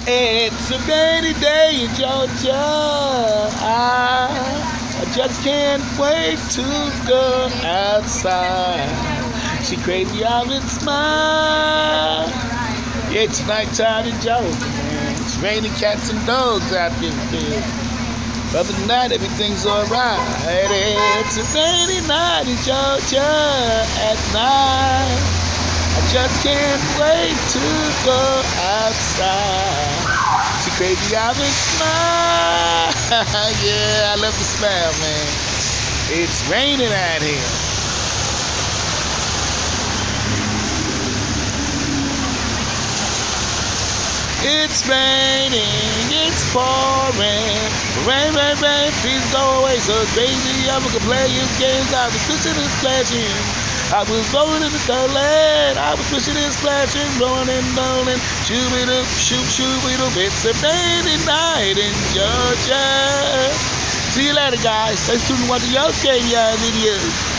It's a rainy day in Georgia. I just can't wait to go outside. She crazy out and smile. It's nighttime in Georgia, man. It's raining cats and dogs out in the field. Other than that, everything's alright. It's a rainy night in Georgia at night. I just can't wait to go outside. She crazy out and smile. Yeah, I love the smile, man. It's raining out here. It's raining, it's pouring. Rain, rain, rain, please go away. So crazy, I'm gonna play games. I was pushing and splashing. I was rolling in the toilet. I was pushing and splashing, blowing and blowing. Shoo-be-doo, shoo-be-doo. It's a rainy night in Georgia. See you later, guys. Stay tuned to watch your KDI videos.